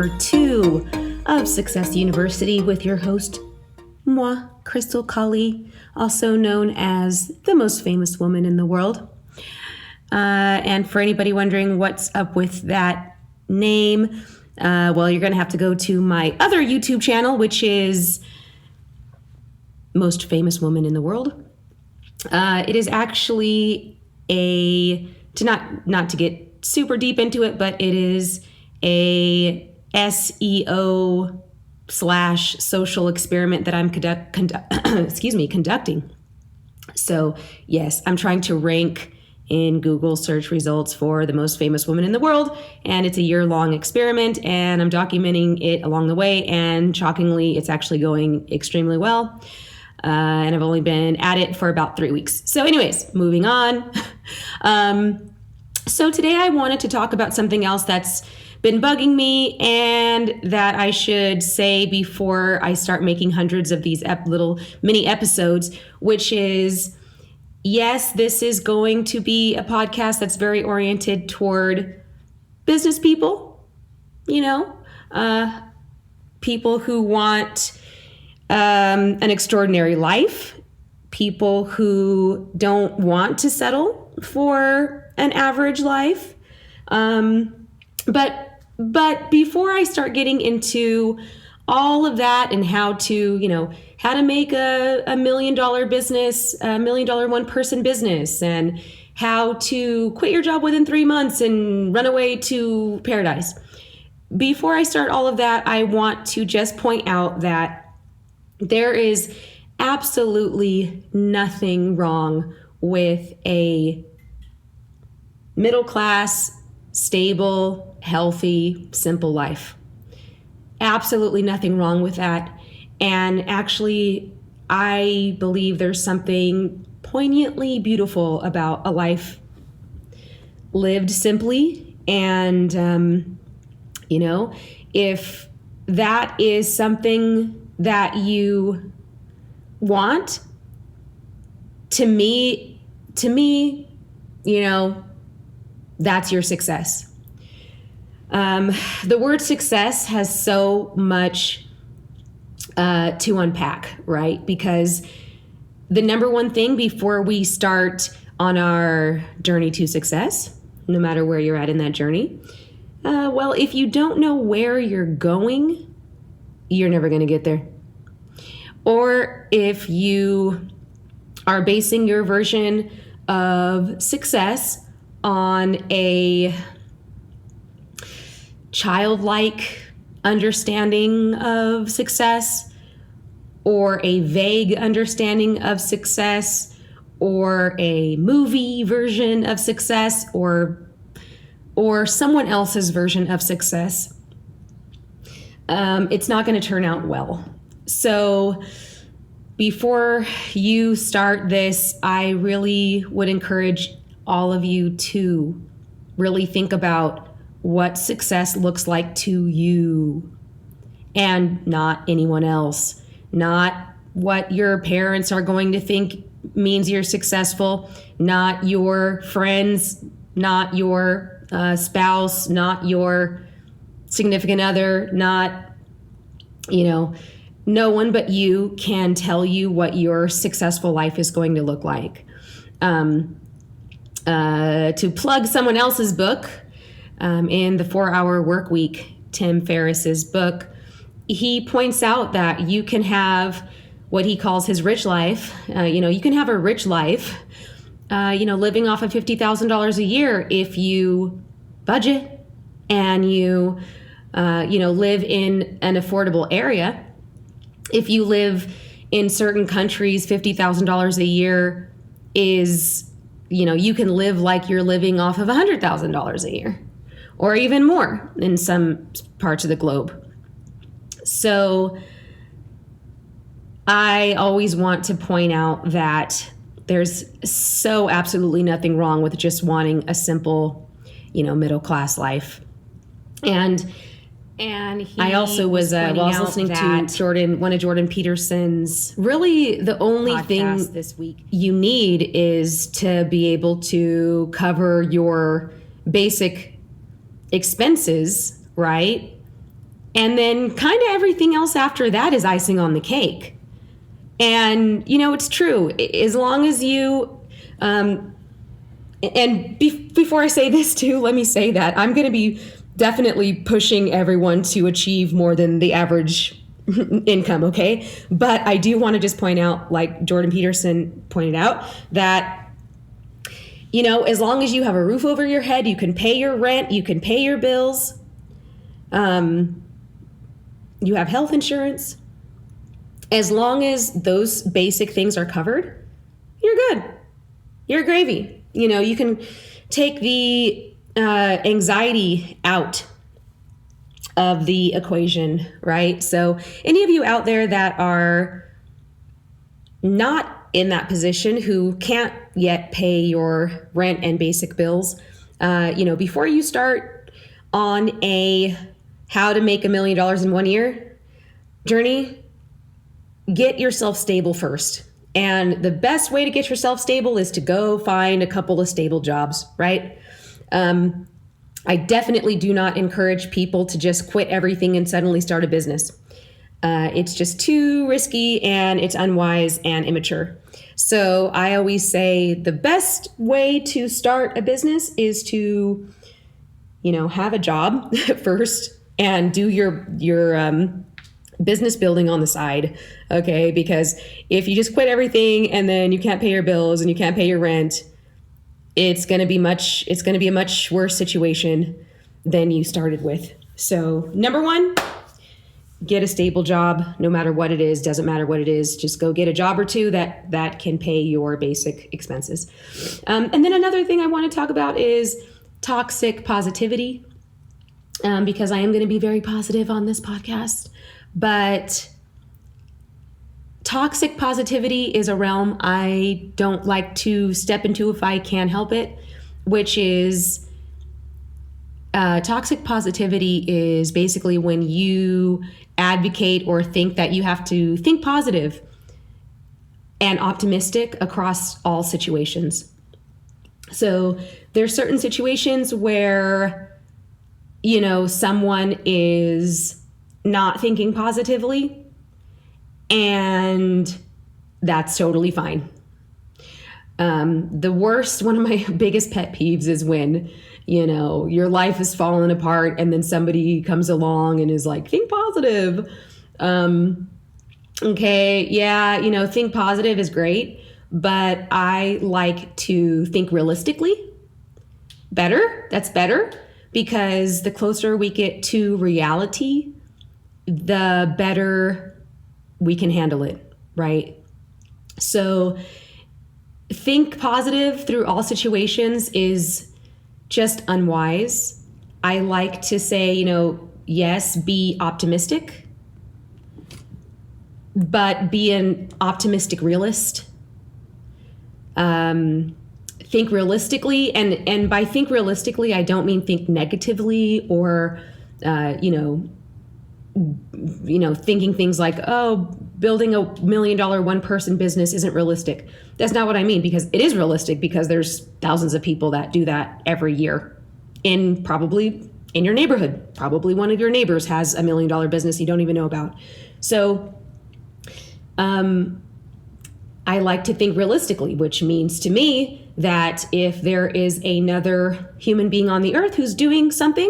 number 2 of Success University with your host, moi, Krystal Kali, also known as the most famous woman in the world. And for anybody wondering what's up with that name, well, you're going to have to go to my other YouTube channel, which is Most Famous Woman in the World. It is actually not to get super deep into it, but it is a SEO / social experiment that I'm conducting. So yes, I'm trying to rank in Google search results for the most famous woman in the world, and it's a year-long experiment, and I'm documenting it along the way, and shockingly, it's actually going extremely well. And I've only been at it for about 3 weeks. So anyways, moving on. So today I wanted to talk about something else that's been bugging me and that I should say before I start making hundreds of these little mini episodes, which is, yes, this is going to be a podcast that's very oriented toward business people, people who want an extraordinary life, people who don't want to settle for an average life. But before I start getting into all of that and how to make a $1 million business, $1 million one-person business, and how to quit your job within 3 months and run away to paradise. Before I start all of that, I want to just point out that there is absolutely nothing wrong with a middle-class, stable, healthy, simple life. Absolutely nothing wrong with that. And actually, I believe there's something poignantly beautiful about a life lived simply. And, if that is something that you want, to me, that's your success. The word success has so much to unpack, right? Because the number one thing before we start on our journey to success, no matter where you're at in that journey, well, if you don't know where you're going, you're never going to get there. Or if you are basing your version of success on a childlike understanding of success, or a vague understanding of success, or a movie version of success, or someone else's version of success, it's not going to turn out well. So before you start this, I really would encourage all of you to really think about what success looks like to you and not anyone else. Not what your parents are going to think means you're successful, not your friends, not your spouse, not your significant other, not, no one but you can tell you what your successful life is going to look like. To plug someone else's book, in the 4-Hour Work Week, Tim Ferriss's book, he points out that you can have what he calls his rich life. You can have a rich life, living off of $50,000 a year if you budget and you live in an affordable area. If you live in certain countries, $50,000 a year is, you can live like you're living off of $100,000 a year, or even more in some parts of the globe. So I always want to point out that there's so absolutely nothing wrong with just wanting a simple, middle-class life. And I also was listening to one of Jordan Peterson's. Really, the only thing this week you need is to be able to cover your basic expenses, right? And then kind of everything else after that is icing on the cake. And, it's true. As long as you, before I say this too, let me say that I'm going to be definitely pushing everyone to achieve more than the average income, okay? But I do want to just point out, like Jordan Peterson pointed out, that, as long as you have a roof over your head, you can pay your rent, you can pay your bills, you have health insurance, as long as those basic things are covered, you're good. You're gravy. You can take the anxiety out of the equation, right? So any of you out there that are not in that position, who can't yet pay your rent and basic bills, before you start on a how to make $1 million in 1 year journey, get yourself stable first. And the best way to get yourself stable is to go find a couple of stable jobs, right? I definitely do not encourage people to just quit everything and suddenly start a business. It's just too risky, and it's unwise and immature. So I always say the best way to start a business is to, have a job first and do your business building on the side, okay? Because if you just quit everything and then you can't pay your bills and you can't pay your rent, it's going to be a much worse situation than you started with. So number one, get a stable job, no matter what it is, doesn't matter what it is, just go get a job or two that can pay your basic expenses. And then another thing I want to talk about is toxic positivity, because I am going to be very positive on this podcast. But toxic positivity is a realm I don't like to step into if I can help it, which is toxic positivity is basically when you advocate or think that you have to think positive and optimistic across all situations. So there's certain situations where, someone is not thinking positively, and that's totally fine. One of my biggest pet peeves is when, your life is falling apart and then somebody comes along and is like, think positive. Okay, yeah, think positive is great, but I like to think realistically. That's better, because the closer we get to reality, the better we can handle it, right? So think positive through all situations is just unwise. I like to say, yes, be optimistic, but be an optimistic realist. Think realistically, and by think realistically, I don't mean think negatively or, thinking things like, building a $1 million one-person business isn't realistic. That's not what I mean, because it is realistic, because there's thousands of people that do that every year probably in your neighborhood. Probably one of your neighbors has a $1 million business you don't even know about. So I like to think realistically, which means to me that if there is another human being on the earth who's doing something,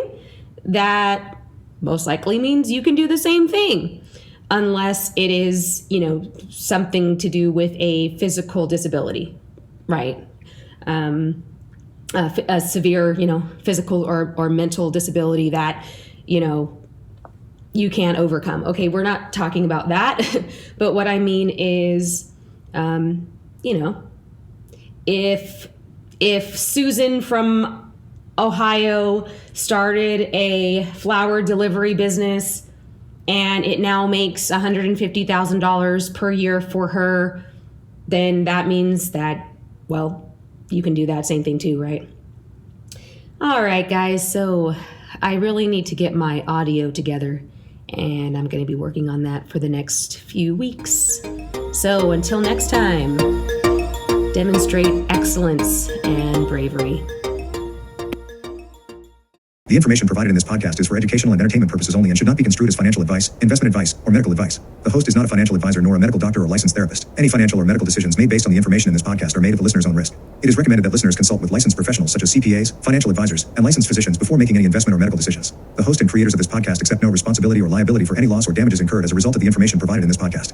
that most likely means you can do the same thing, unless it is, something to do with a physical disability, right? A severe, physical or mental disability that, you can't overcome. Okay, we're not talking about that, but what I mean is, if Susan from Ohio started a flower delivery business and it now makes $150,000 per year for her, then that means that, you can do that same thing too, right? All right, guys, so I really need to get my audio together, and I'm going to be working on that for the next few weeks. So until next time, demonstrate excellence and bravery. The information provided in this podcast is for educational and entertainment purposes only and should not be construed as financial advice, investment advice, or medical advice. The host is not a financial advisor nor a medical doctor or licensed therapist. Any financial or medical decisions made based on the information in this podcast are made at the listener's own risk. It is recommended that listeners consult with licensed professionals such as CPAs, financial advisors, and licensed physicians before making any investment or medical decisions. The host and creators of this podcast accept no responsibility or liability for any loss or damages incurred as a result of the information provided in this podcast.